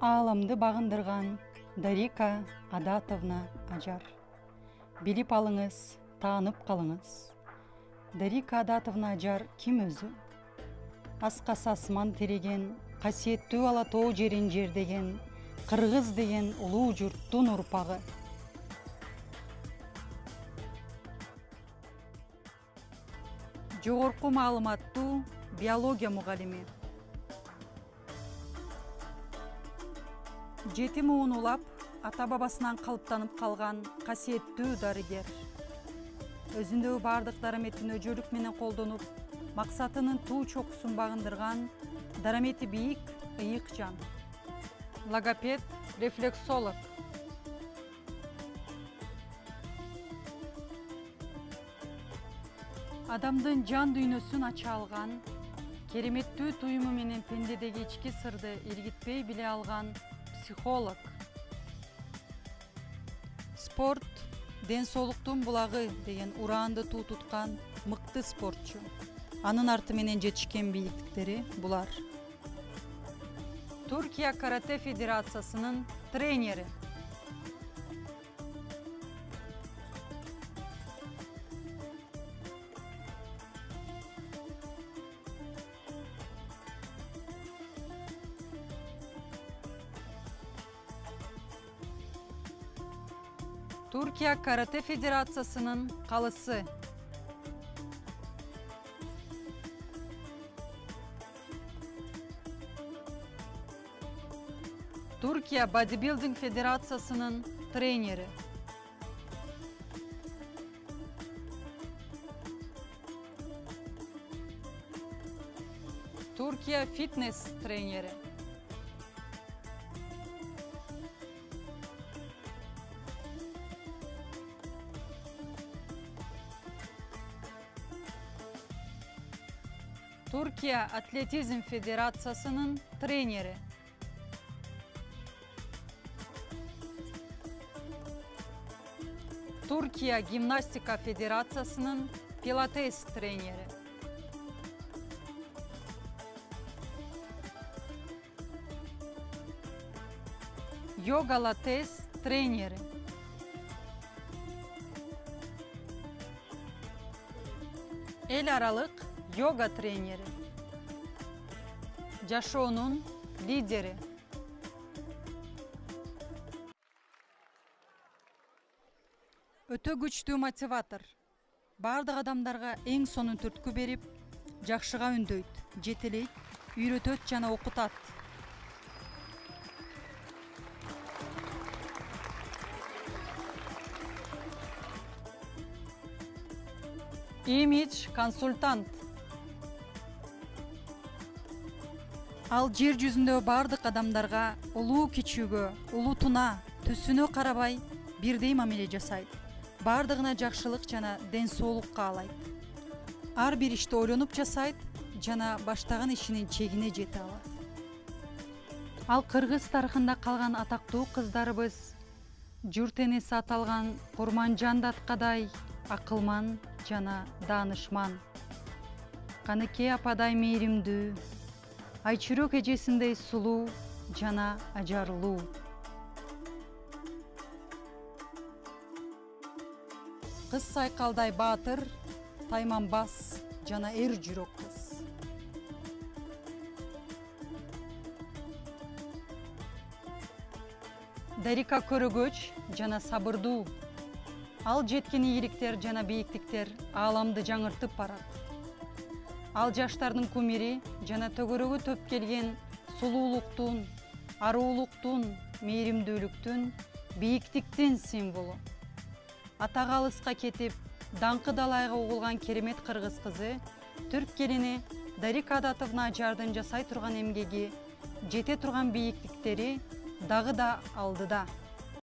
Ааламды багындырган Дарика Адатовна Ажар. Билип алыңыз, таанып калыңыз. Дарика Адатовна Ажар ким өзү? Аскасы асман тереген, касиеттүү ала тоо жерин жердеген, кыргыз деген улуу журттун урпагы. Жогорку маалыматтуу биология мугалими. 7 муун улап, ата бабасынан калыптанып калган касиеттүү дарыгер. Өзүндөгү бардык дараметин өжөлүк менен колдонуп, максатынын туу чокусун багындырган, дарамети бийик, ыйык жан. Логопед, рефлексолог. Адамдын жан дүйнөсүн ача алган, кереметтүү туюму менен пендедеги ички сырды иргитпей биле алган психолог. Спорт ден соолуктун булагы деген ураанды туу туткан мыкты спортчу. Анын арты менен жетишкен бийиктиктери булар. Туркия карате федерациясынын тренери. Туркия карате федерациясынын калысы. Туркия бодибилдинг федерациясынын тренери. Туркия фитнес тренери. Туркия атлетизм федерациясынын тренери. Туркия гимнастика федерациясынын пилатес тренери. Йога латес тренери. Эл аралык йога тренери. Жашоонун лидери. Өтө күчтүү мотиватор. Бардык адамдарга эң сонун түрткү берип, жакшыга үндөйт, жетелейт, үйрөтөт жана окутат. Имидж консультант. Ал жер жүзүндө бардык адамдарга, улуу кичүүгө, улутуна, түсүнө карабай, бирдей мамиле жасайт. Бардыгына жакшылык жана ден соолук каалайт. Ар бир ишти ойлонуп жасайт жана баштаган ишинин чегине жете алат. Ал кыргыз тарыхында калган атактуу кыздарыбыз журт энеси аталган Курманжан Даткадай акылман жана даанышман. Каныкей ападай мээримдүү, Айчүрөк эжесиндей сулуу жана ажарлуу. Кыз сайкалдай баатыр, тайманбас жана эр жүрөк кыз. Дарика көрөгөч жана сабырдуу. Ал жеткен ийгиликтер жана бийиктиктер ааламды жаңыртып барат. Ал жаштардын кумири жана төгөрөгө төп келген сулуулуктун, аруулуктун, мээримдүүлүктүн, бийиктиктин символу. Атага алыска кетип, даңкы далайга угулган керемет кыргыз кызы, түрк келини Дарика Адатовна Ажардын жасай турган эмгеги, жете турган бийиктиктери дагы да алдыда.